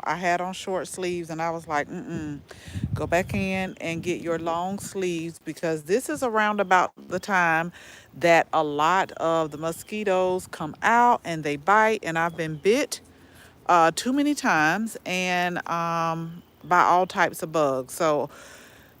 I had on short sleeves and I was like, go back in and get your long sleeves because this is around about the time that a lot of the mosquitoes come out and they bite. And I've been bit too many times and by all types of bugs. So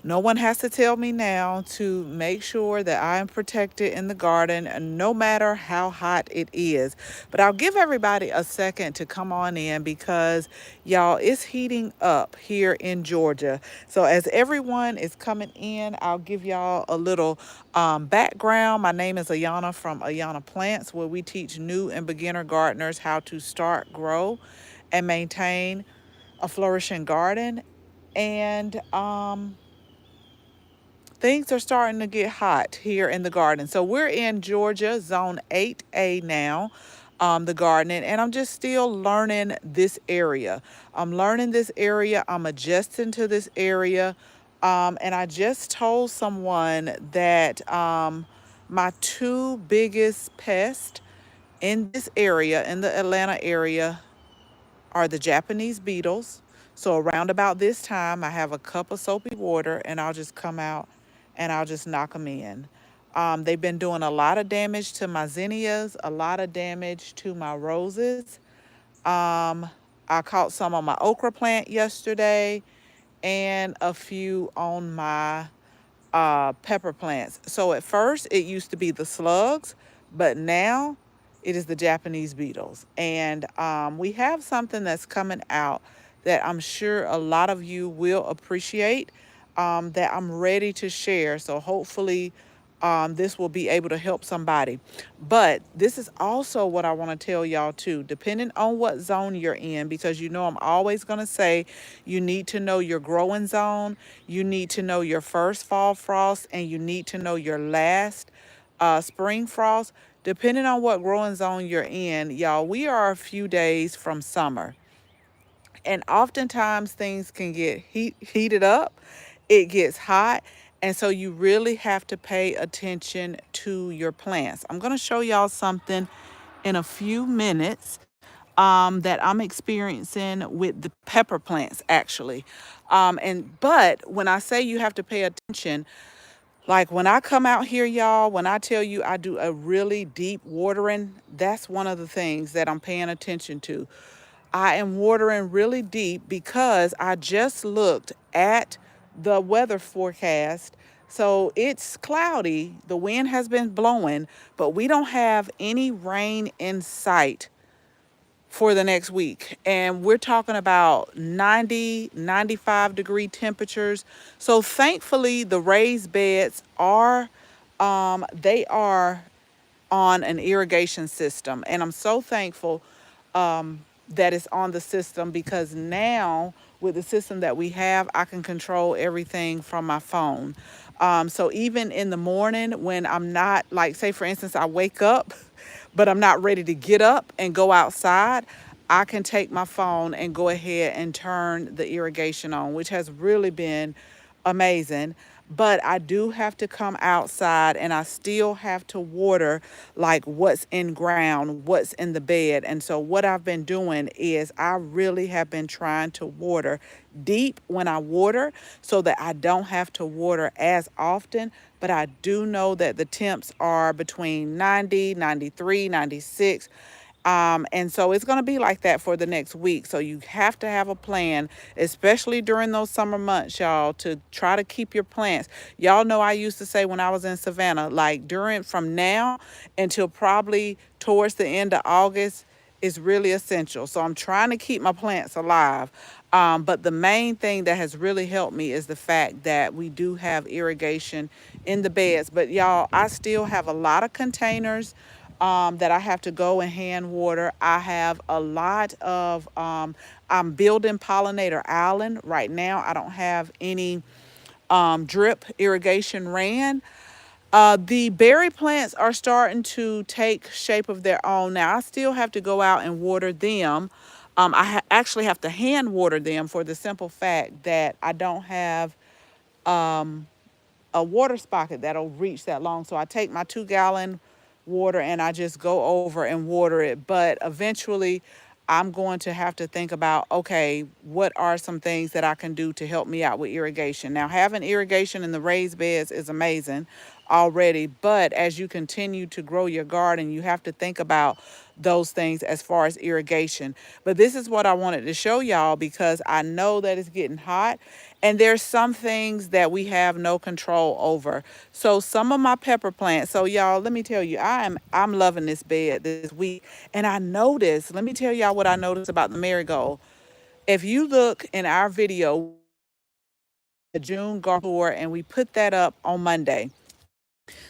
no one has to tell me now to make sure that I am protected in the garden, no matter how hot it is. But I'll give everybody a second to come on in because, y'all, it's heating up here in Georgia. So as everyone is coming in, I'll give y'all a little background. My name is Auyanna from Auyanna Plants, where we teach new and beginner gardeners how to start, grow, and maintain a flourishing garden. And things are starting to get hot here in the garden. So we're in Georgia, zone 8A now, the gardening, and I'm just still learning this area. I'm learning this area, I'm adjusting to this area. And I just told someone that my two biggest pests in this area, in the Atlanta area, are the Japanese beetles. So around about this time, I have a cup of soapy water and I'll just come out and I'll just knock them in. They've been doing a lot of damage to my zinnias, a lot of damage to my roses. Um, I caught some on my okra plant yesterday and a few on my pepper plants. So at first it used to be the slugs, but now it is the Japanese beetles. And we have something that's coming out that I'm sure a lot of you will appreciate, that I'm ready to share. So hopefully this will be able to help somebody. But this is also what I want to tell y'all too, depending on what zone you're in, because you know I'm always going to say you need to know your growing zone, you need to know your first fall frost, and you need to know your last spring frost. Depending on what growing zone you're in, y'all, we are a few days from summer. And oftentimes things can get heated up, it gets hot, and so you really have to pay attention to your plants. I'm going to show y'all something in a few minutes that I'm experiencing with the pepper plants actually. And but when I say you have to pay attention, like when I come out here, y'all, when I tell you I do a really deep watering, that's one of the things that I'm paying attention to. I am watering really deep because I just looked at the weather forecast. So it's cloudy, the wind has been blowing, but we don't have any rain in sight for the next week. And we're talking about 90, 95-degree temperatures. So thankfully the raised beds are they are on an irrigation system. And I'm so thankful that it's on the system because now with the system that we have, I can control everything from my phone. So even in the morning when I'm not, like, say for instance, I wake up, but I'm not ready to get up and go outside, I can take my phone and go ahead and turn the irrigation on, which has really been amazing. But I do have to come outside and I still have to water like what's in ground, what's in the bed. And so what I've been doing is I really have been trying to water deep when I water so that I don't have to water as often. But I do know that the temps are between 90, 93, 96. And so it's going to be like that for the next week. So you have to have a plan, especially during those summer months, y'all, to try to keep your plants. Y'all know I used to say when I was in Savannah, like during from now until probably towards the end of August is really essential. So I'm trying to keep my plants alive. But the main thing that has really helped me is the fact that we do have irrigation in the beds. But y'all, I still have a lot of containers that I have to go and hand water. I have a lot of, I'm building Pollinator Island right now. I don't have any drip irrigation ran. The berry plants are starting to take shape of their own. Now, I still have to go out and water them. Actually have to hand water them for the simple fact that I don't have a water spigot that'll reach that long. So I take my 2 gallon water and I just go over and water it. But eventually I'm going to have to think about, okay, what are some things that I can do to help me out with irrigation? Now, having irrigation in the raised beds is amazing already, but as you continue to grow your garden, you have to think about those things as far as irrigation. But this is what I wanted to show y'all because I know that it's getting hot and there's some things that we have no control over. So some of my pepper plants, so y'all, let me tell you, I'm loving this bed this week. And I noticed, let me tell y'all what I noticed about the marigold. If you look in our video, the June garden tour, and we put that up on Monday.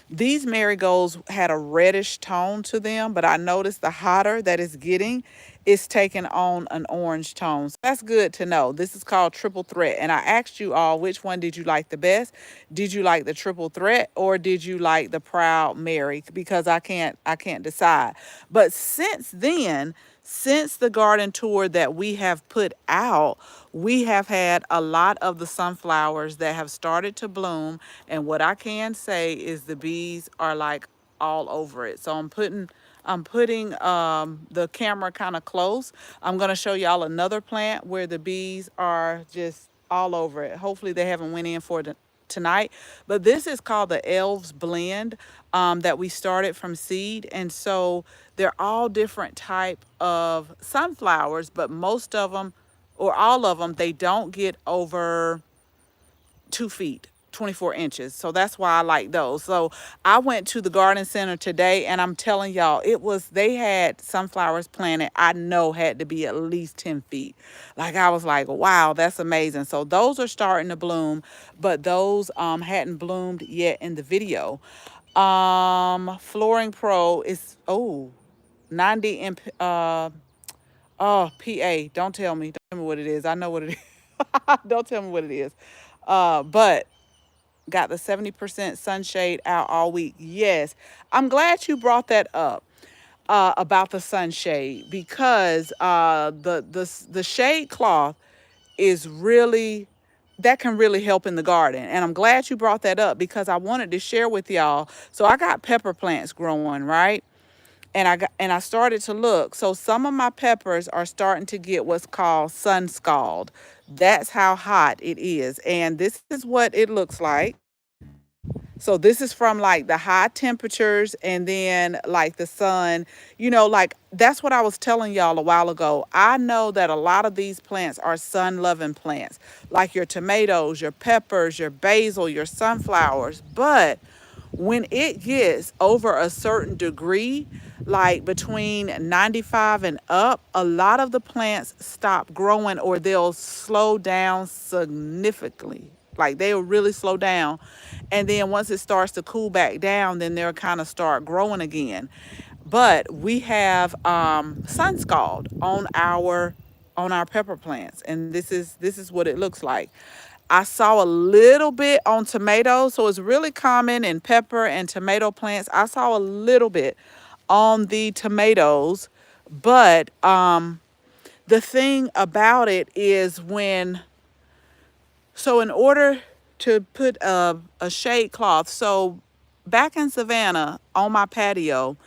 These marigolds had a reddish tone to them, but I noticed the hotter that it's getting, it's taking on an orange tone. So that's good to know. This is called triple threat. And I asked you all, which one did you like the best? Did you like the triple threat or did you like the Proud Mary? Because I can't decide. But since then, since the garden tour that we have put out, we have had a lot of the sunflowers that have started to bloom. And what I can say is the bees are like all over it. So I'm putting the camera kind of close. I'm going to show y'all another plant where the bees are just all over it. Hopefully they haven't went in for the tonight, but this is called the Elves Blend that we started from seed. And so they're all different type of sunflowers, but most of them or all of them, they don't get over 2 feet, 24 inches. So that's why I like those. So I went to the garden center today and I'm telling y'all, they had sunflowers planted, I know had to be at least 10 feet. Like I was like, wow, that's amazing. So those are starting to bloom, but those hadn't bloomed yet in the video. Flooring Pro is, 90 imp, oh, PA. Don't tell me. Don't tell me what it is. I know what it is. Don't tell me what it is. But got the 70% sunshade out all week. Yes. I'm glad you brought that up about the sunshade because the shade cloth is really that can really help in the garden. And I'm glad you brought that up because I wanted to share with y'all. So I got pepper plants growing, right? And I started to look. So some of my peppers are starting to get what's called sun scald. That's how hot it is. And this is what it looks like. So this is from like the high temperatures and then like the sun, like that's what I was telling y'all a while ago. I know that a lot of these plants are sun loving plants, like your tomatoes, your peppers, your basil, your sunflowers. But when it gets over a certain degree, like between 95 and up, a lot of the plants stop growing or they'll slow down significantly. Like they'll really slow down. And then once it starts to cool back down, then they'll kind of start growing again. But we have sun scald on our pepper plants, and this is what it looks like. I saw a little bit on tomatoes, so it's really common in pepper and tomato plants. I saw a little bit on the tomatoes, but the thing about it is in order to put a shade cloth, so back in Savannah on my patio,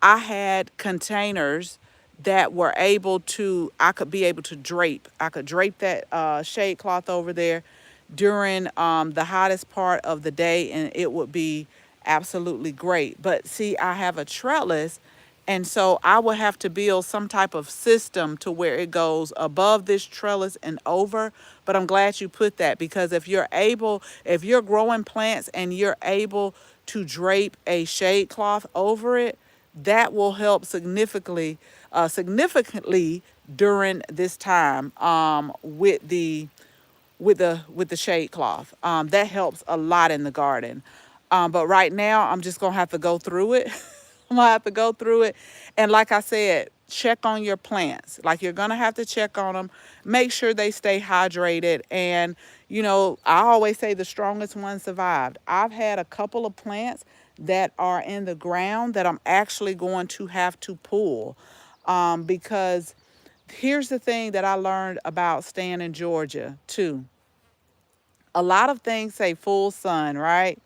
I had containers that were I could be able to drape. I could drape that shade cloth over there during the hottest part of the day and it would be absolutely great. But see, I have a trellis and so I will have to build some type of system to where it goes above this trellis and over. But I'm glad you put that because if you're growing plants and you're able to drape a shade cloth over it, that will help significantly during this time with the shade cloth. That helps a lot in the garden. But right now, I'm just gonna have to go through it. I'm gonna have to go through it, and like I said, check on your plants. Like you're gonna have to check on them, make sure they stay hydrated, and I always say the strongest ones survived. I've had a couple of plants that are in the ground that I'm actually going to have to pull, because here's the thing that I learned about staying in Georgia too. A lot of things say full sun, right?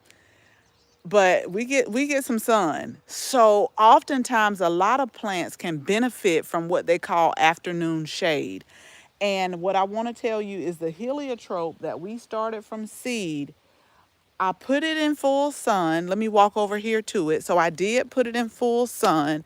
but we get some sun. So oftentimes a lot of plants can benefit from what they call afternoon shade. And what I want to tell you is the heliotrope that we started from seed, I put it in full sun. Let me walk over here to it. So I did put it in full sun,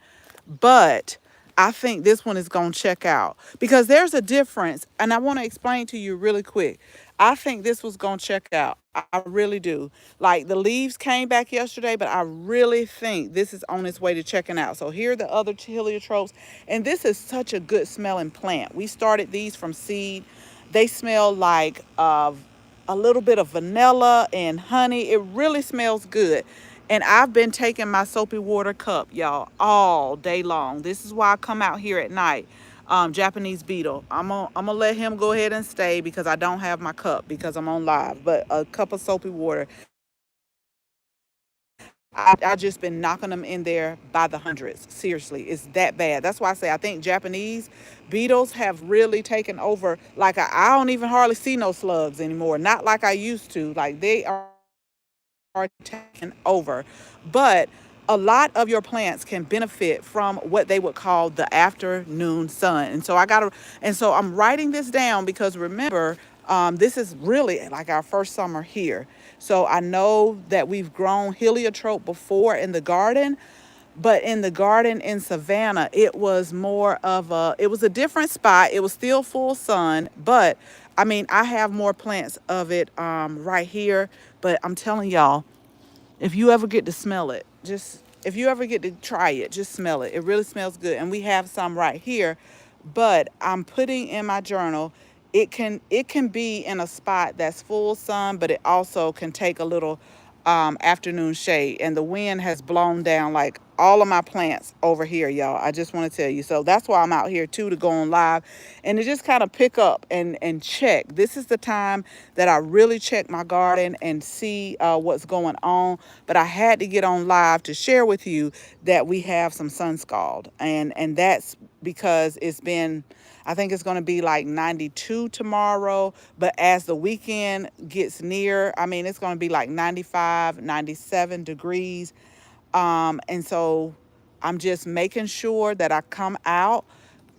but I think this one is going to check out because there's a difference. And I want to explain to you really quick. I think this was going to check out. I really do. Like the leaves came back yesterday, but I really think this is on its way to checking out. So here are the other heliotropes. And this is such a good smelling plant. We started these from seed. They smell like a little bit of vanilla and honey. It really smells good. And I've been taking my soapy water cup, y'all, all day long. This is why I come out here at night. Japanese beetle. I'm gonna let him go ahead and stay because I don't have my cup because I'm on live. But a cup of soapy water. I just been knocking them in there by the hundreds. Seriously, it's that bad. That's why I say I think Japanese beetles have really taken over. Like I don't even hardly see no slugs anymore. Not like I used to. Like they are taken over. But a lot of your plants can benefit from what they would call the afternoon sun. And so I'm writing this down because remember, this is really like our first summer here. So I know that we've grown heliotrope before in the garden, but in the garden in Savannah, it was a different spot. It was still full sun, but I mean, I have more plants of it right here. But I'm telling y'all, if you ever get to smell it, just if you ever get to try it, just smell it. It really smells good. And we have some right here, but I'm putting in my journal. It can be in a spot that's full sun, but it also can take a little afternoon shade. And the wind has blown down like all of my plants over here, y'all. I just want to tell you. So that's why I'm out here too to go on live and to just kind of pick up and check. This is the time that I really check my garden and see what's going on. But I had to get on live to share with you that we have some sun scald, and that's because it's been. I think it's going to be like 92 tomorrow, but as the weekend gets near, I mean, it's going to be like 95, 97 degrees. And so I'm just making sure that I come out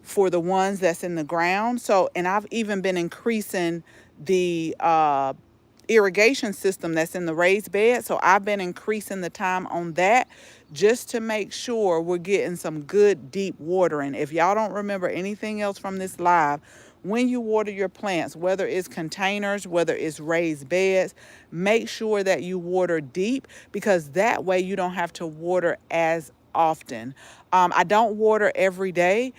for the ones that's in the ground. So, and I've even been increasing the irrigation system that's in the raised bed. So I've been increasing the time on that just to make sure we're getting some good deep watering. If y'all don't remember anything else from this live, when you water your plants, whether it's containers, whether it's raised beds, make sure that you water deep because that way you don't have to water as often. I don't water every day.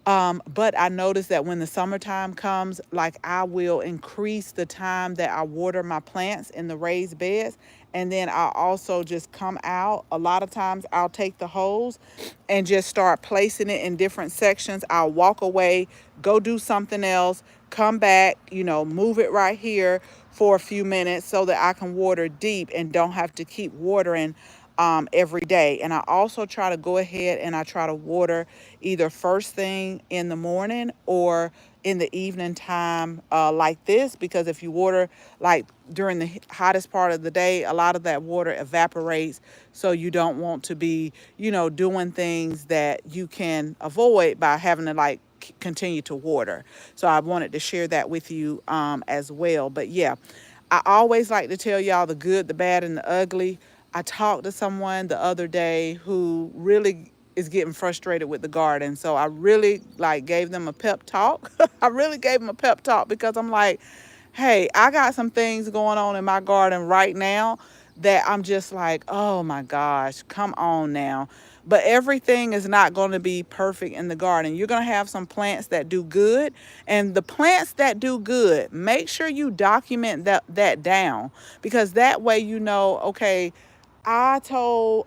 But I noticed that when the summertime comes, like I will increase the time that I water my plants in the raised beds. And then I'll also just come out. A lot of times I'll take the hose and just start placing it in different sections. I'll walk away, go do something else, come back, move it right here for a few minutes so that I can water deep and don't have to keep watering every day. And I also try to go ahead and I try to water either first thing in the morning or in the evening time like this, because if you water like during the hottest part of the day, a lot of that water evaporates. So you don't want to be, doing things that you can avoid by having to like continue to water. So I wanted to share that with you as well. But yeah, I always like to tell y'all the good, the bad, and the ugly. I talked to someone the other day who really is getting frustrated with the garden. So I really like gave them a pep talk. I really gave them a pep talk because I'm like, hey, I got some things going on in my garden right now that I'm just like, oh my gosh, come on now. But everything is not going to be perfect in the garden. You're going to have some plants that do good. And the plants that do good, make sure you document that down because that way okay, I told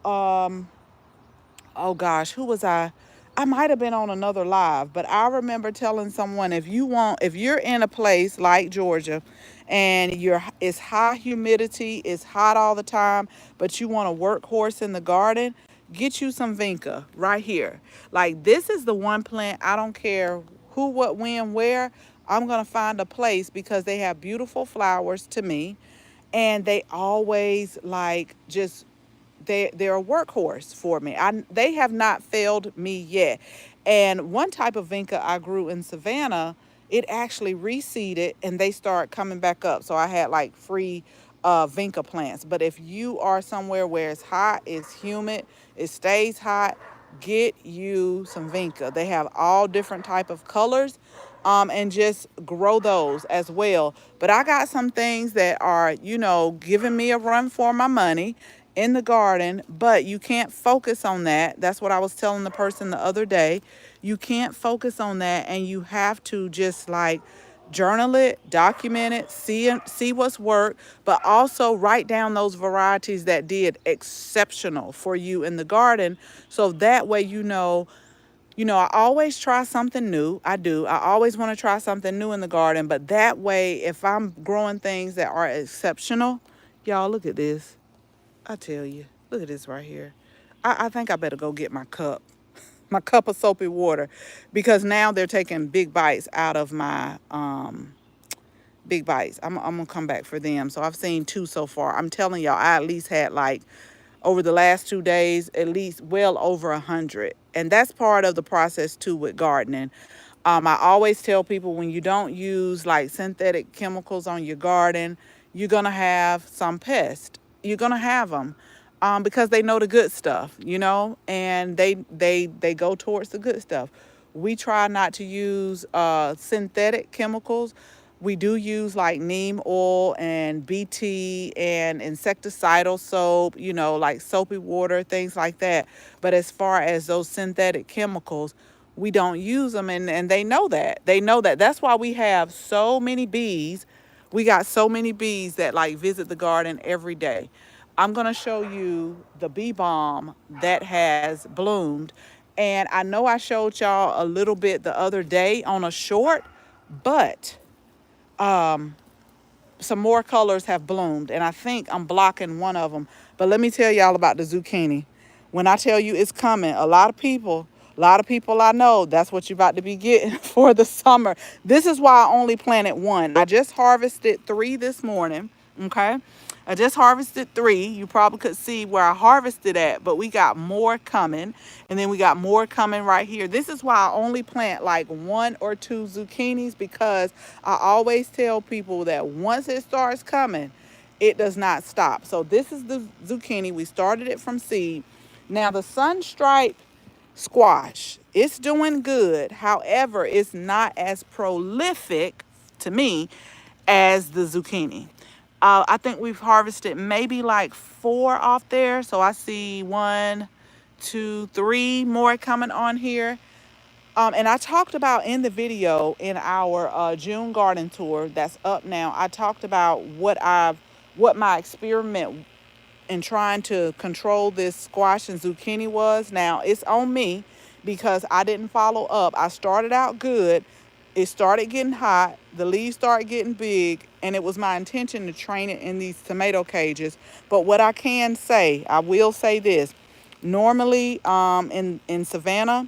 oh gosh, who was I? I might have been on another live, but I remember telling someone if you're in a place like Georgia and it's high humidity, it's hot all the time, but you want a workhorse in the garden, get you some vinca right here. Like this is the one plant I don't care who, what, when, where. I'm gonna find a place because they have beautiful flowers to me, and they always like just they're a workhorse for me. They have not failed me yet. And one type of vinca I grew in Savannah, it actually reseeded and they start coming back up. So I had like free vinca plants. But if you are somewhere where it's hot, it's humid, it stays hot, get you some vinca. They have all different type of colors, and just grow those as well. But I got some things that are, giving me a run for my money in the garden, but you can't focus on that. That's what I was telling the person the other day. You can't focus on that, and you have to just like journal it, document it, see what's worked, but also write down those varieties that did exceptional for you in the garden. So that way, I always try something new. I do. I always want to try something new in the garden, but that way, if I'm growing things that are exceptional, y'all, look at this. I tell you, look at this right here. I think I better go get my cup of soapy water, because now they're taking big bites out of my big bites. I'm gonna come back for them. So I've seen two so far. I'm telling y'all, I at least had like over the last 2 days, at least well over 100. And that's part of the process too with gardening. I always tell people, when you don't use like synthetic chemicals on your garden, you're gonna have some pests. You're gonna have them, because they know the good stuff, and they go towards the good stuff. We try not to use synthetic chemicals. We do use like neem oil and BT and insecticidal soap, like soapy water, things like that. But as far as those synthetic chemicals, we don't use them, and they know that. They know that. That's why we have so many bees. We got so many bees that like visit the garden every day. I'm going to show you the bee balm that has bloomed. And I know I showed y'all a little bit the other day on a short, but some more colors have bloomed, and I think I'm blocking one of them. But let me tell y'all about the zucchini. When I tell you it's coming, a lot of people I know, that's what you're about to be getting for the summer. This is why I only planted one. I just harvested 3 this morning. Okay. I just harvested 3. You probably could see where I harvested at, but we got more coming. And then we got more coming right here. This is why I only plant like 1 or 2 zucchinis, because I always tell people that once it starts coming, it does not stop. So this is the zucchini. We started it from seed. Now the sunstripe squash, it's doing good. However, it's not as prolific to me as the zucchini. I think we've harvested maybe like 4 off there. So I see 1, 2, 3 more coming on here. And I talked about in the video in our June garden tour that's up now, I talked about what my experiment in trying to control this squash and zucchini was. Now it's on me because I didn't follow up. I started out good. It started getting hot. The leaves started getting big, and it was my intention to train it in these tomato cages. But what I will say this. Normally, in Savannah,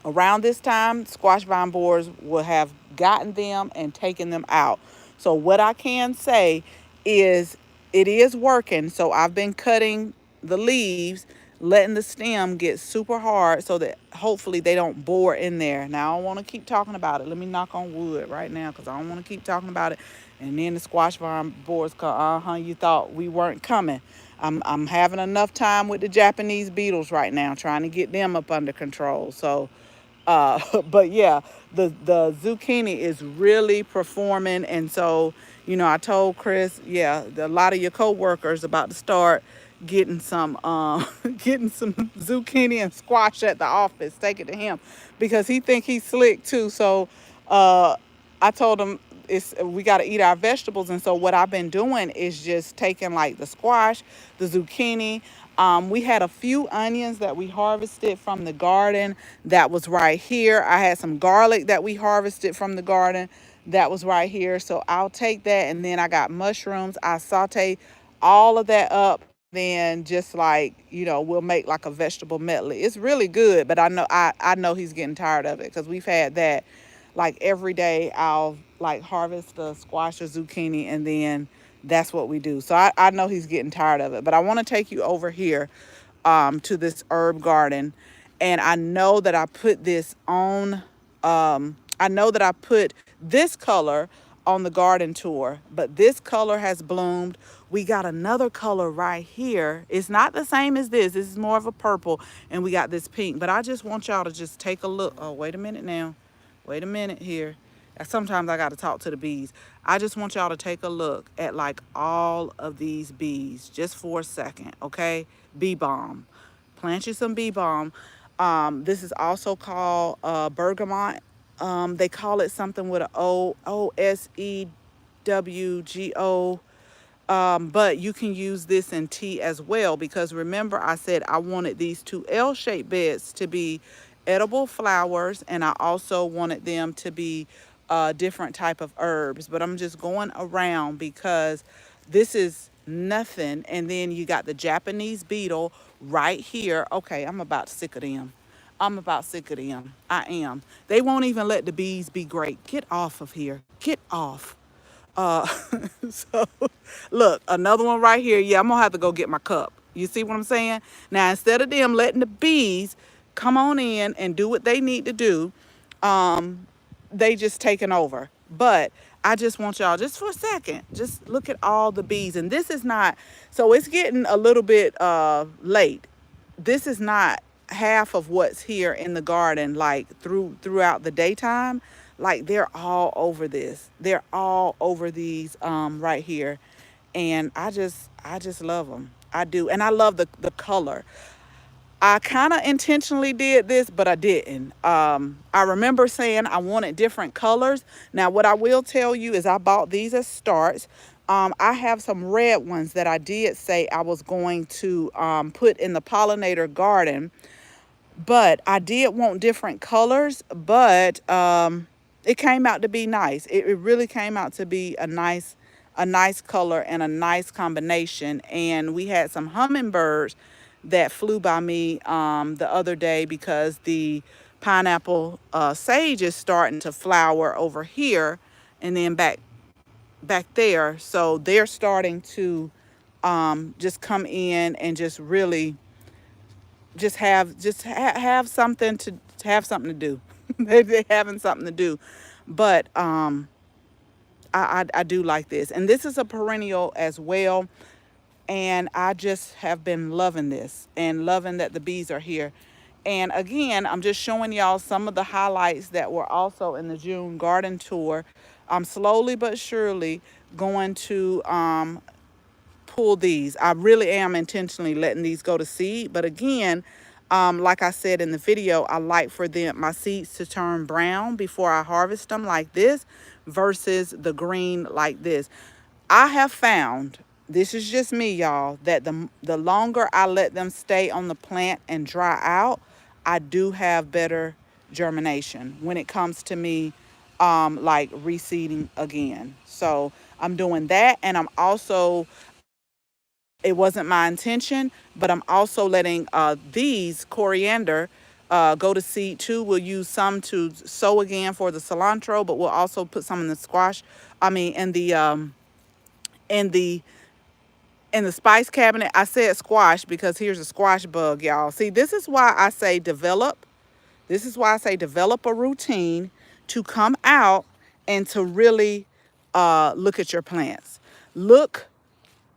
around this time, squash vine borers will have gotten them and taken them out. So what I can say is it is working. So I've been cutting the leaves, letting the stem get super hard so that hopefully they don't bore in there. Now, I don't want to keep talking about it. Let me knock on wood right now, because I don't want to keep talking about it. And then the squash vine borers come, you thought we weren't coming. I'm having enough time with the Japanese beetles right now, trying to get them up under control. So but yeah, the zucchini is really performing. And so, I told Chris, yeah, a lot of your coworkers about to start getting some getting some zucchini and squash at the office. Take it to him, because he think he's slick too. So I told him we got to eat our vegetables. And so what I've been doing is just taking like the squash, the zucchini. We had a few onions that we harvested from the garden that was right here. I had some garlic that we harvested from the garden that was right here. So I'll take that. And then I got mushrooms. I saute all of that up. Then just like, we'll make like a vegetable medley. It's really good, but I know he's getting tired of it, because we've had that like every day. I'll like harvest the squash or zucchini and then That's what we do. So I know he's getting tired of it, but I want to take you over here to this herb garden. And I know that I put this on, I know that I put this color on the garden tour, but this color has bloomed. We got another color right here. It's not the same as this. This is more of a purple, and we got this pink. But I just want y'all to just take a look. Oh, wait a minute now. Wait a minute here. Sometimes I got to talk to the bees. I just want y'all to take a look at like all of these bees just for a second, okay? Bee balm. Plant you some bee balm. This is also called bergamot. They call it something with a OSEWGO. But you can use this in tea as well, because remember I said I wanted these two L-shaped beds to be edible flowers, and I also wanted them to be different type of herbs. But I'm just going around because this is nothing. And then you got the Japanese beetle right here. Okay, I'm about sick of them. I'm about sick of them. I am. They won't even let the bees be great. Get off of here. Get off. Uh, so look, another one right here. Yeah, I'm gonna have to go get my cup. You see what I'm saying? Now, instead of them letting the bees come on in and do what they need to do, they just taking over. But I just want y'all just for a second, just look at all the bees. And this is not, so it's getting a little bit late. This is not half of what's here in the garden, like throughout the daytime. Like they're all over this. They're all over these right here. And I just love them. I do. And I love the color. I kind of intentionally did this, but I didn't. I remember saying I wanted different colors. Now, what I will tell you is I bought these as starts. I have some red ones that I did say I was going to put in the pollinator garden, but I did want different colors, but it came out to be nice. It really came out to be a nice color and a nice combination. And we had some hummingbirds that flew by me the other day because the pineapple sage is starting to flower over here and then back there. So they're starting to just come in and just really have something to have something to do. They're having something to do. But I do like this. And this is a perennial as well. And I just have been loving this and loving that the bees are here. And again, I'm just showing y'all some of the highlights that were also in the June garden tour. I'm slowly but surely going to pull these. I really am intentionally letting these go to seed. But again, like I said in the video, I like for my seeds to turn brown before I harvest them like this versus the green like this. I have found, this is just me, y'all, that the longer I let them stay on the plant and dry out, I do have better germination when it comes to me like reseeding again. So I'm doing that, and I'm also, it wasn't my intention, but I'm also letting these coriander go to seed too. We'll use some to sow again for the cilantro, but we'll also put some in the squash. I mean, in the in the spice cabinet. I said squash because here's a squash bug, y'all. See, this is why I say develop. This is why I say develop a routine to come out and to really look at your plants. Look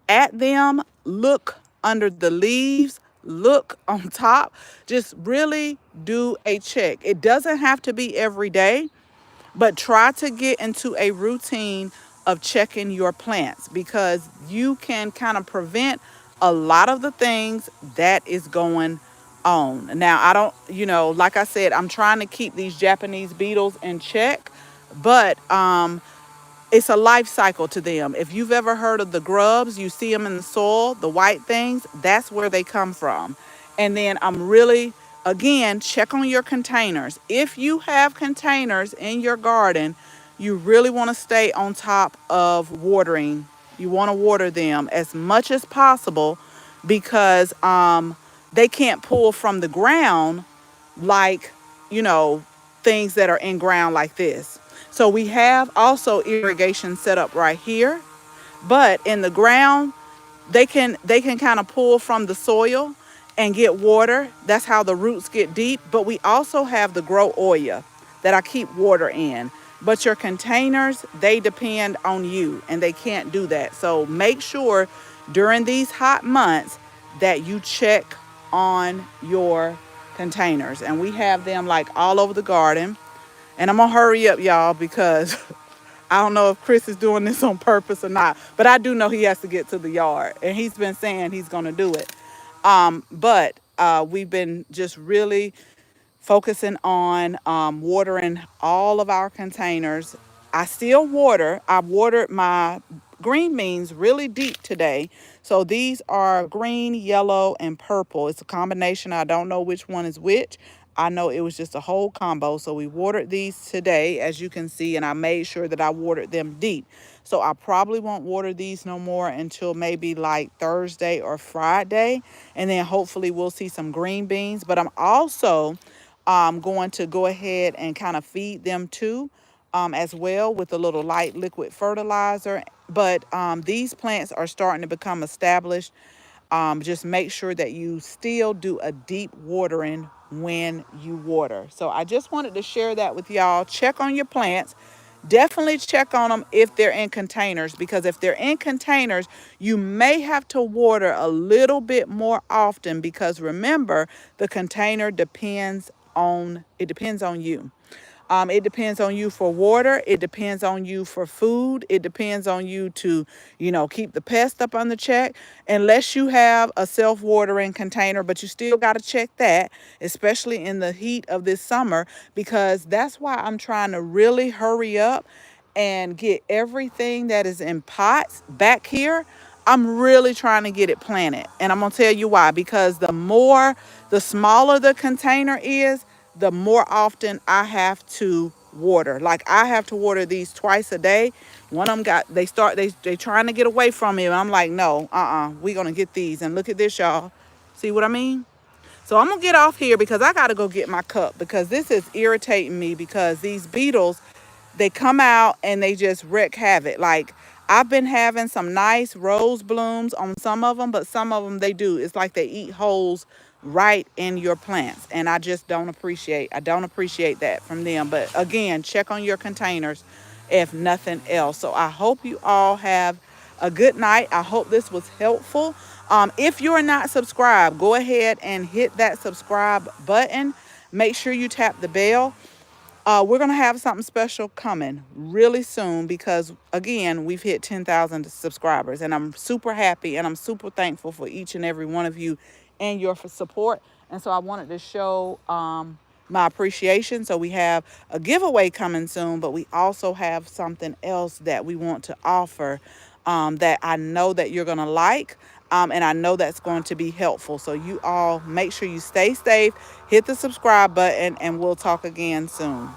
at them, look under the leaves, look on top. Just really do a check. It doesn't have to be every day, but try to get into a routine of checking your plants, because you can kind of prevent a lot of the things that is going on. Now, I don't, like I said, I'm trying to keep these Japanese beetles in check, but it's a life cycle to them. If you've ever heard of the grubs, you see them in the soil, the white things, that's where they come from. And then I'm really, again, check on your containers. If you have containers in your garden, you really want to stay on top of watering. You want to water them as much as possible, because they can't pull from the ground like, you know, things that are in ground like this. So we have also irrigation set up right here. But in the ground, they can kind of pull from the soil and get water. That's how the roots get deep. But we also have the grow oil that I keep water in. But your containers, they depend on you and they can't do that. So make sure during these hot months that you check on your containers. And we have them like all over the garden. And I'm gonna hurry up, y'all, because I don't know if Chris is doing this on purpose or not, but I do know he has to get to the yard, and he's been saying he's going to do it. But we've been just really focusing on watering all of our containers. I still water. I watered my green beans really deep today. So these are green, yellow, and purple. It's a combination. I don't know which one is which. I know it was just a whole combo. So we watered these today, as you can see, and I made sure that I watered them deep. So I probably won't water these no more until maybe like Thursday or Friday. And then hopefully we'll see some green beans. But I'm also going to go ahead and kind of feed them too, as well, with a little light liquid fertilizer. But these plants are starting to become established. Just make sure that you still do a deep watering when you water. So I just wanted to share that with y'all. Check on your plants. Definitely check on them if they're in containers, because if they're in containers, you may have to water a little bit more often, because remember, the container depends on you. It depends on you for water. It depends on you for food. It depends on you to, keep the pest up on the check. Unless you have a self-watering container, but you still got to check that, especially in the heat of this summer, because that's why I'm trying to really hurry up and get everything that is in pots back here. I'm really trying to get it planted. And I'm going to tell you why. Because the smaller the container is, the more often I have to water. Like I have to water these twice a day. One of them they trying to get away from me. And I'm like, no, we're going to get these. And look at this, y'all. See what I mean? So I'm going to get off here because I got to go get my cup, because this is irritating me, because these beetles, they come out and they just wreak havoc. Like I've been having some nice rose blooms on some of them, but some of them they do. It's like they eat holes right in your plants, and I don't appreciate that from them. But again, check on your containers if nothing else. So I hope you all have a good night. I hope this was helpful. If you're not subscribed, go ahead and hit that subscribe button. Make sure you tap the bell. We're going to have something special coming really soon, because, again, we've hit 10,000 subscribers. And I'm super happy and I'm super thankful for each and every one of you and your support. And so I wanted to show my appreciation. So we have a giveaway coming soon, but we also have something else that we want to offer that I know that you're going to like. And I know that's going to be helpful. So you all make sure you stay safe, hit the subscribe button, and we'll talk again soon.